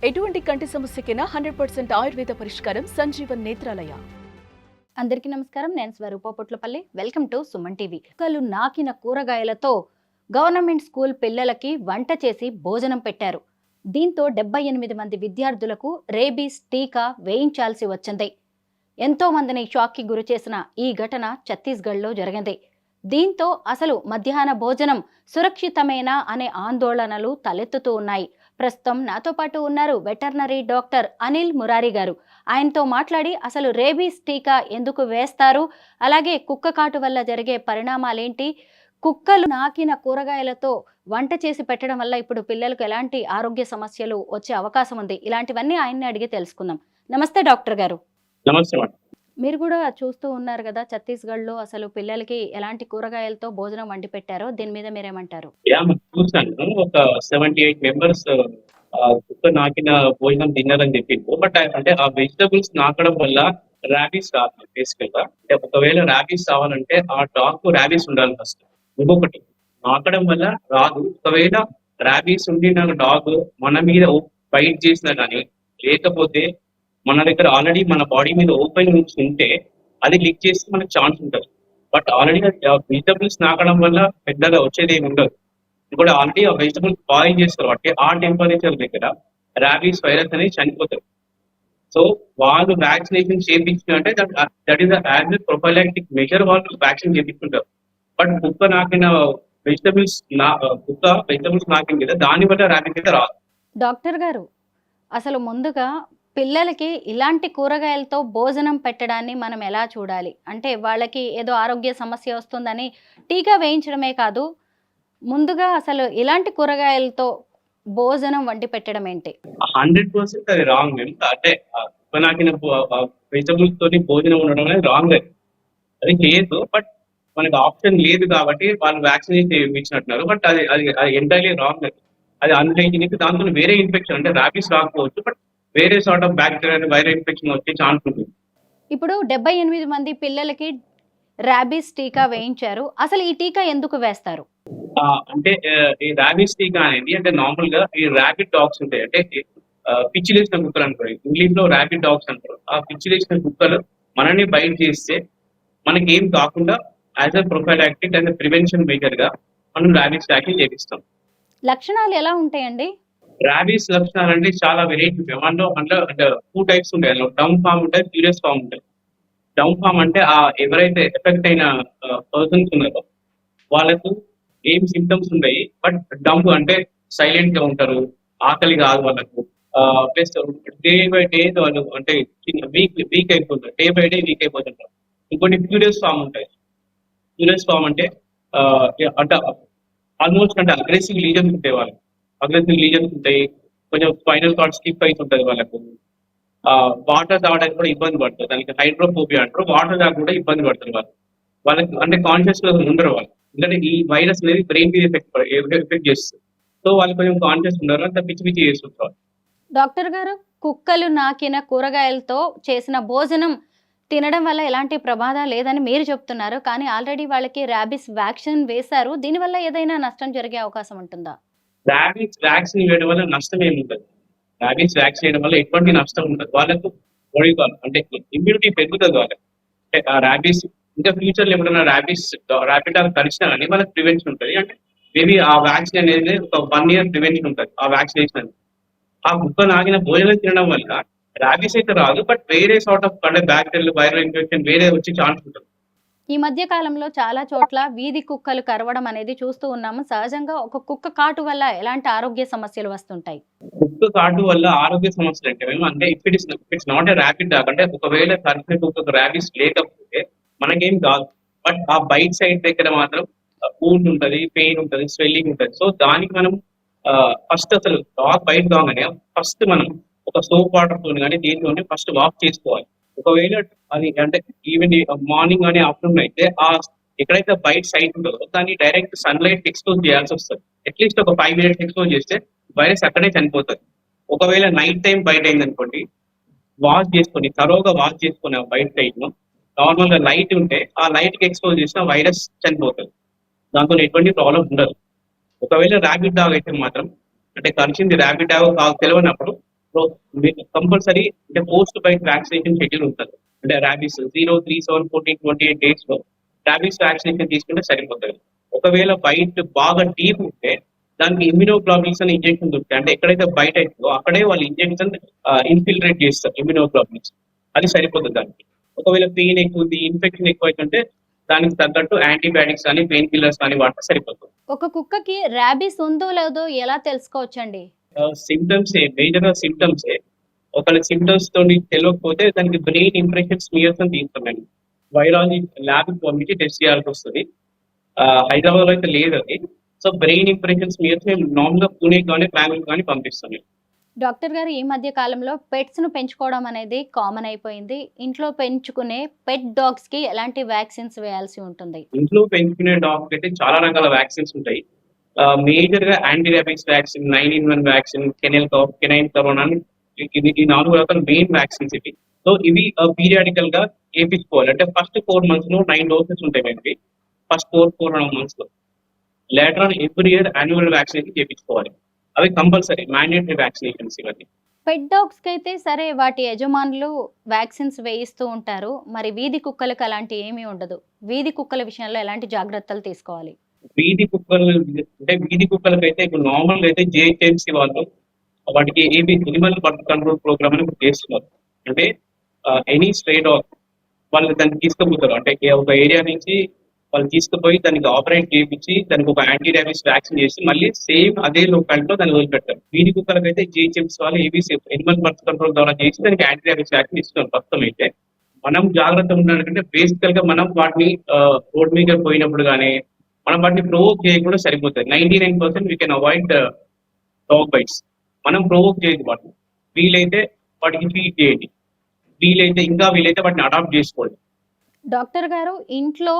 ఎటువంటి కంటి సమస్యకైనా 100% ఆయుర్వేద పరిష్కారం సంజీవన్ నేత్రాలయ. అందరికీ నమస్కారం. నేను Swaroopa Potlapalli. Welcome to Suman TV. కుక్కలు నాకిన కూరగాయలతో గవర్నమెంట్ స్కూల్ పిల్లలకి వంట చేసి భోజనం పెట్టారు. దీంతో 78 మంది విద్యార్థులకు రేబీస్ టీకా వేయించాల్సి వచ్చింది. ఎంతో మందిని షాక్కి గురి చేసిన ఈ ఘటన ఛత్తీస్గఢ్లో జరిగింది. దీంతో అసలు మధ్యాహ్న భోజనం సురక్షితమేనా అనే ఆందోళనలు తలెత్తుతూ ఉన్నాయి. ప్రస్తుతం నాతో పాటు ఉన్నారు వెటర్నరీ డాక్టర్ అనిల్ మురారి గారు. ఆయనతో మాట్లాడి అసలు రేబీస్ టీకా ఎందుకు వేస్తారు, అలాగే కుక్క కాటు వల్ల జరిగే పరిణామాలేంటి, కుక్కలు నాకిన కూరగాయలతో వంట చేసి పెట్టడం వల్ల ఇప్పుడు పిల్లలకు ఎలాంటి ఆరోగ్య సమస్యలు వచ్చే అవకాశం ఉంది, ఇలాంటివన్నీ ఆయన్ని అడిగి తెలుసుకుందాం. నమస్తే డాక్టర్ గారు. నమస్తే మేడం. మీరు కూడా చూస్తూ ఉన్నారు కదా, ఛత్తీస్గఢ్లో అసలు పిల్లలకి ఎలాంటి కూరగాయలతో భోజనం వండి పెట్టారో, దీని మీద మీరేమంటారు? చూసాను. ఒక 78 మెంబర్స్ కుక్క నాకిన భోజనం తిన్నారని చెప్పిండు. బట్ అంటే ఆ వెజిటబుల్స్ నాకడం వల్ల ర్యాబీస్ రాదు బేసికల్ గా. అంటే ఒకవేళ ర్యాబీస్ రావాలంటే ఆ డాగ్ కు ర్యాబీస్ ఉండాలి ఫస్ట్. ఇంకొకటి, నాకడం వల్ల రాదు. ఒకవేళ ర్యాబీస్ ఉండిన డాగ్ మన మీద బైట్ చేసినా కానీ, లేకపోతే మన దగ్గర ఆల్రెడీ మన బాడీ మీద ఓపెన్ నుంచి ఉంటే అది లీక్ చేస్తే మనకు ఛాన్స్ ఉంటుంది. బట్ ఆల్రెడీ వెజిటబుల్స్ నాకడం వల్ల పెద్దగా వచ్చేది ఏమి ఉండదు. ఇంకోటి, ఆల్రెడీ ఆ వెజిటబుల్స్ బాయిల్ చేస్తారు కాబట్టి ఆ టెంపరేచర్ దగ్గర ర్యాబీస్ వైరస్ అనేది చనిపోతుంది. సో వాళ్ళు వ్యాక్సినేషన్ చేయించిన అంటే that is as prophylactic measure వాళ్ళు వ్యాక్సిన్ చేయించుకుంటారు. బట్ కుక్క నాకిన వెజిటబుల్స్ నాకింది కదా, దాని వల్ల ర్యాబీస్ అయితే రాదు. డాక్టర్ గారు, అసలు ముందుగా పిల్లలకి ఇలాంటి కూరగాయలతో భోజనం పెట్టడాన్ని మనం ఎలా చూడాలి? అంటే వాళ్ళకి ఏదో ఆరోగ్య సమస్య వస్తుందని టీకా వేయించడమే కాదు, ముందుగా అసలు ఇలాంటి కూరగాయలతో భోజనం వండి పెట్టడం ఏంటి? 100% అది రాంగ్. అంటే నాకిన వెజిటబుల్స్ తోని భోజనం ఉండడం అనేది రాంగ్. అది లేదు. బట్ మనకు ఆప్షన్ లేదు కాబట్టి వాళ్ళు వ్యాక్సినేషన్ ఇచ్చినట్టున్నారు. బట్ అది అది అది ఎంటైర్లీ రాంగ్. అది అన్హైజీనిక్. దాంతో వేరే ఇన్ఫెక్షన్, అంటే ర్యాబీస్ రాకపోవచ్చు, బట్ వేరే sort of bacteria viral infection వచ్చే ఛాన్స్ ఉంటుంది. ఇప్పుడు 78 మంది పిల్లలకి ర్యాబీస్ టీకా వేయించారు. అసలు ఈ టీకా ఎందుకు వేస్తారు? అంటే ఈ ర్యాబీస్ టీకా అనేది, అంటే నార్మల్ గా ఈ ర్యాబిడ్ డాగ్స్ ఉంటాయి, అంటే పిచ్చిలేసిన కుక్కలు అనుకోండి, ఇంగ్లీష్ లో ర్యాబిడ్ డాగ్స్ అంటారు. ఆ పిచ్చిలేసిన కుక్కలు మనల్ని బైట్ చేస్తే మనకి ఏం కాకుండా as a prophylactic and prevention measure గా మనం ర్యాబీస్ వ్యాక్సిన్ చేపిస్తాం. లక్షణాలు ఎలా ఉంటాయండి? ర్యాబీస్ లక్షణాలు అంటే చాలా వెరైటీ ఉంటాయి. అందులో 2 టైప్స్ ఉంటాయి. అందులో డౌన్ ఫామ్ ఉంటాయి, క్యూరియస్ ఫామ్ ఉంటాయి. డౌన్ ఫామ్ అంటే ఎవరైతే ఎఫెక్ట్ అయిన పర్సన్స్ ఉన్నారో వాళ్ళకు ఏం సిమ్టమ్స్ ఉన్నాయి, బట్ డంప్ అంటే సైలెంట్ గా ఉంటారు, ఆకలి కాదు వాళ్ళకు. ప్లస్ డే బై డే వాళ్ళు అంటే వీక్ అయిపోతారు, డే బై డే వీక్ అయిపోతుంటారు. ఇంకోటి క్యూరియస్ ఫామ్ ఉంటాయి. క్యూరియస్ ఫామ్ అంటే అంటే ఆల్మోస్ట్ అంటే అగ్రెసివ్ లీజన్స్ ఉంటాయి వాళ్ళకి. అగ్రెసివ్ లీజన్స్ ఉంటాయి, కొంచెం స్పైనల్ కార్డ్ స్కిప్ అవుతుంటది వాళ్ళకు. వాటర్ తాగడానికి కూడా ఇబ్బంది పడుతుంది. దానికి హైడ్రోఫోబియా అంటారు. వాటర్ తాగ కూడా ఇబ్బంది పడుతుంది వాళ్ళకి అంటే కాన్షియస్ లో ఉండరు వాళ్ళు. ఎందుకంటే ఈ వైరస్ అనేది బ్రెయిన్ మీద ఎఫెక్ట్ చేస్తుంది. సో వాళ్ళు కొంచెం కాన్షియస్ ఉండరు, అంత పిచ్చి పిచ్చి చేస్తుంటారు. డాక్టర్ గారు, కుక్కలు నాకిన కూరగాయలతో చేసిన భోజనం తినడం వల్ల ఎలాంటి ప్రమాదం లేదని మీరు చెప్తున్నారు, కానీ ఆల్రెడీ వాళ్ళకి ర్యాబీస్ వ్యాక్సిన్ వేశారు. దీనివల్ల ఏదైనా నష్టం జరిగే అవకాశం ఉంటుందా? ర్యాబీస్ వ్యాక్సిన్ వేయడం వల్ల నష్టం ఏమి ఉంటుంది. ర్యాబీస్ వ్యాక్సిన్ వేయడం వల్ల ఎటువంటి నష్టం ఉండదు. వాళ్ళకు అంటే ఇమ్యూనిటీ పెరుగుతుంది వాళ్ళకి. అంటే ఆ ర్యాబీస్ ఇంకా ఫ్యూచర్ లో ఎప్పుడైనా ర్యాబిడ్ డాగ్ కలిసినా కానీ వాళ్ళకి ప్రివెన్షన్ ఉంటుంది. అంటే మేబీ ఆ వ్యాక్సిన్ అనేది ఒక 1 year ప్రివెన్షన్ ఉంటుంది ఆ వ్యాక్సినేషన్ అనేది. ఆ కుక్క నాగిన భోజనం తినడం వల్ల ర్యాబీస్ అయితే రాదు, బట్ వేరే సార్ట్ ఆఫ్ అంటే బ్యాక్టీరియల్ వైరల్ ఇన్ఫెక్షన్ వేరే వచ్చే ఛాన్స్ ఉంటుంది. ఈ మధ్య కాలంలో చాలా చోట్ల వీధి కుక్కలు కరవడం అనేది చూస్తూ ఉన్నాము. సహజంగా ఒక కుక్క కాటు వల్ల ఎలాంటి ఆరోగ్య సమస్యలు వస్తుంటాయి? కుక్క కాటు వల్ల ఆరోగ్య సమస్యలు అంటే it's not a rabbit dog. అంటే ఒకవేళ కరిచిన కుక్కకు ర్యాబీస్ లేకపోతే మనకేం కాదు, బట్ ఆ బైట్ సైడ్ దగ్గర మాత్రం పూండ్ ఉంటుంది, పెయిన్ ఉంటుంది, స్వెల్లింగ్ ఉంటుంది. సో దానికి మనం ఫస్ట్ అసలు డాగ్ బైట్ కాగానే ఫస్ట్ మనం ఒక సోప్ వాటర్ తో కానీ దీంతో ఫస్ట్ వాష్ చేసుకోవాలి. ఒకవేళ అది అంటే ఈవెనింగ్ మార్నింగ్ కానీ ఆఫ్టర్నూన్ అయితే ఆ ఎక్కడైతే బైట్ సైట్ ఉంటుందో దాన్ని డైరెక్ట్ సన్లైట్ ఎక్స్పోజ్ చేయాల్సి వస్తుంది. అట్లీస్ట్ ఒక 5 minutes ఎక్స్పోజ్ చేస్తే వైరస్ అక్కడే చనిపోతుంది. ఒకవేళ నైట్ టైం బైట్ అయింది అనుకోండి, తరోగా వాష్ చేసుకుని ఆ బైట్ సైట్ ను నార్మల్ గా లైట్ ఉంటే ఆ లైట్ కి ఎక్స్పోజ్ చేసిన వైరస్ చనిపోతుంది. దాంతో ఎటువంటి ప్రాబ్లం ఉండదు. ఒకవేళ ర్యాబిడ్ డాగ్ అయితే మాత్రం, అంటే కరిచింది ర్యాబిడ్ డాగ్ తెలియనప్పుడు సో మీకు కంపల్సరీ అంటే పోస్ట్ బైట్ వ్యాక్సినేషన్ షెడ్యూల్ ఉంటుంది. అంటే ర్యాబీస్ 0, 3, 7, 14, 28 డేస్ లో ర్యాబీస్ వ్యాక్సినేషన్ తీసుకుంటే సరిపోతుంది. ఒకవేళ బైట్ బాగా డీప్ ఉంటే దానికి ఇమ్యూనోగ్లోబులిన్స్ అనే ఇంజెక్షన్ దొరుకుతాయి. అంటే ఎక్కడైతే బైట్ అవుతుందో అక్కడే వాళ్ళు ఇంజెక్షన్ ఇన్ఫిల్ట్రేట్ చేస్తారు ఇమ్యూనోగ్లోబులిన్స్. అది సరిపోతుంది దానికి. ఒకవేళ పెయిన్ ఎక్కువ ఉంది, ఇన్ఫెక్షన్ ఎక్కువ అవుతుంటే దానికి తగ్గట్టు యాంటీబయాటిక్స్ కానీ పెయిన్ కిల్లర్స్ కానీ వాడితే సరిపోతుంది. ఒక కుక్కకి ర్యాబీస్ ఉందో లేదో ఎలా తెలుసుకోవచ్చండి? సిమ్టమ్స్ మేజర్ గా సిమ్టమ్స్ ఒకళ్ళ సిమ్టమ్స్ తోని తెలియకపోతే దానికి బ్రెయిన్ ఇంప్రెషన్ స్మియర్స్ అని తీస్తామండి. వైరాలజీ ల్యాబ్ పంపించి టెస్ట్ చేయాల్సి వస్తుంది. హైదరాబాద్ లో అయితే లేదు అది. సో బ్రెయిన్ ఇంప్రెషన్ స్మియర్స్ మేము నార్మల్ గా పూణే కానీ బెంగళూరు కానీ పంపిస్తాం. డాక్టర్ గారు, ఈ మధ్య కాలంలో పెట్స్ ను పెంచుకోవడం అనేది కామన్ అయిపోయింది. ఇంట్లో పెంచుకునే పెట్ డాగ్స్ కి ఎలాంటి వ్యాక్సిన్స్ వేయాల్సి ఉంటుంది? ఇంట్లో పెంచుకునే డాగ్స్ అయితే చాలా రకాల వ్యాక్సిన్స్ ఉంటాయి. మేజర్ గా anti rabies vaccine, 9-in-1 vaccine, canine corona ఈ 4 రకాల మెయిన్ వ్యాక్సిన్స్ ఇవి. సో ఇవి పీరియాడికల్ గా వేయించుకోవాలి. అంటే ఫస్ట్ 4 months లో 9 doses ఉంటాయి మనకి. ఫస్ట్ 4.5 months లో. Later on every year annual vaccination చేయించుకోవాలి. అవి కంపల్సరీ మ్యాండేటరీ వ్యాక్సినేషన్స్ ఇవన్నీ. పెట్ డాగ్స్ కి అయితే సరే, వాటి యజమానులు వ్యాక్సిన్స్ వేయిస్తూ ఉంటారు. మరి వీధి కుక్కలకు అలాంటి ఏమీ ఉండదు. వీధి కుక్కల విషయంలో ఎలాంటి జాగ్రత్తలు తీసుకోవాలి? వీధి కుక్కలు అంటే వీధి కుక్కలకైతే ఇప్పుడు నార్మల్ గా అయితే జిహెచ్ఎంసీ వాళ్ళు వాటికి AB animal birth control programme అని చేస్తున్నారు. అంటే ఎనీ స్ట్రే డాగ్ వాళ్ళు దాన్ని తీసుకుపోతారు. అంటే ఒక ఏరియా నుంచి వాళ్ళు తీసుకుపోయి దానికి ఆపరేట్ చేయించి దానికి ఒక యాంటీ ర్యాబిస్ వ్యాక్సిన్ చేసి మళ్ళీ సేమ్ అదే లొకాలిటీలో దాన్ని వదిలిపెట్టారు. వీధి కుక్కలకైతే జిహెచ్ఎంసీ వాళ్ళు ఏబీసీ ఎనిమల్ బర్త్ కంట్రోల్ ద్వారా చేసి దానికి యాంటీ ర్యాబిస్ వ్యాక్సిన్ ఇస్తున్నారు. ప్రస్తుతం అయితే మనం జాగ్రత్త ఉండాలంటే బేసికల్ గా మనం వాటిని రోడ్ మీద పోయినప్పుడు కానీ మనం వాటిని ప్రొవోక్ చేయకుండా సరిపోతుంది. 99% we can avoid dog bites. మనం ప్రొవోక్ చేయదు వాటిని. వీలైతే వాటికి ట్రీట్ చేయండి. వీలైతే వాటిని అడాప్ట్ చేసుకోండి. డాక్టర్ గారు, ఇంట్లో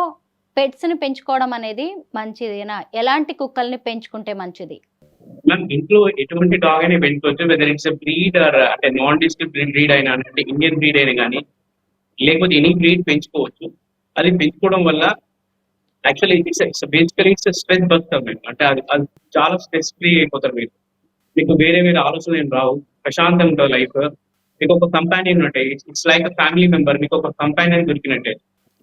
పెట్స్ ని పెంచుకోవడం అనేది మంచిదేనా? ఎలాంటి కుక్కల్ని పెంచుకుంటే మంచిది? మనం ఇంట్లో ఎటువంటి డాగ్ అయినా పెంచుకోవచ్చు. వెదర్ ఇట్స్ బ్రీడ్ ఆర్ అంటే నాన్ డిస్ట్రిక్ట్ బ్రీడ్ అయినా అంటే ఇండియన్ బ్రీడ్ అయినా కానీ లేకపోతే ఎనీ బ్రీడ్ పెంచుకోవచ్చు. అది పెంచుకోవడం వల్ల యాక్చువల్లీ బేసికలీ స్ట్రెస్ బస్టర్ మీరు. అంటే అది చాలా స్ట్రెస్ ఫ్రీ అయిపోతారు మీరు. మీకు వేరే ఆలోచనలు ఏం రావు. ప్రశాంతంగా ఉంటుంది లైఫ్. మీకు ఒక కంపానియన్ ఉంటే ఇట్స్ లైక్ ఫ్యామిలీ మెంబర్. మీకు ఒక కంపానియన్ దొరికినట్టే.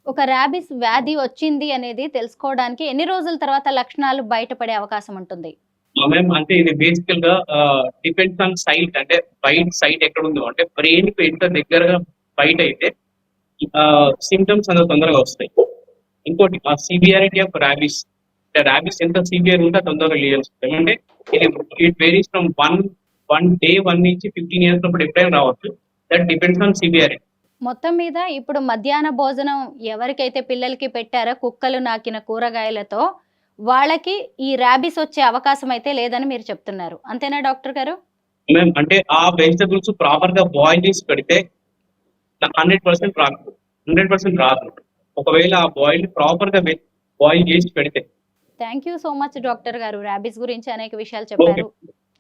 ఒక ర్యాబిస్ వ్యాధి వచ్చింది అనేది తెలుసుకోవడానికి ఎన్ని రోజుల తర్వాత లక్షణాలు బయటపడే అవకాశం ఉంటుంది? మేము అంటే ఇది బేసికల్ గా డిపెండ్స్ ఆన్ సైట్. అంటే బైట్ సైట్ ఎక్కడ ఉందో అంటే బ్రెయిన్ కు ఎంత దగ్గరగా బైట్ అయితే సిమ్టమ్స్ అంత తొందరగా వస్తాయి. ఇంకోటి ఆ సివియారిటీ ఆఫ్ ర్యాబిస్. అంటే ర్యాబిస్ ఎంత సివియర్ ఉంటే తొందరగా లీజన్స్ వస్తాయి. అంటే ఇట్ వేరీస్ ఫ్రమ్ day 1 నుంచి 15 years లోపల ఎప్పుడైనా రావచ్చు. That depends on severity. మొత్తం మీద ఇప్పుడు మధ్యాహ్న భోజనం ఎవరికైతే పిల్లలకి పెట్టారో కుక్కలు నాకిన కూరగాయలతో, వాళ్ళకి ఈ ర్యాబిస్ వచ్చే అవకాశం అయితే లేదని మీరు చెప్తున్నారు. అంతేనా డాక్టర్ గారు? మేము అంటే ఆ వెజిటబుల్స్ ప్రాపర్ గా బాయిల్ చేసి పెడితే 100% రాదు. 100% రాదు. ఒకవేళ ఆ బాయిల్ ప్రాపర్ గా బాయిల్ చేసి పెడితే. Thank you so much doctor గారు. ర్యాబిస్ గురించి అనేక విషయాలు చెప్పారు.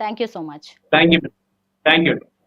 Thank you so much. Thank you.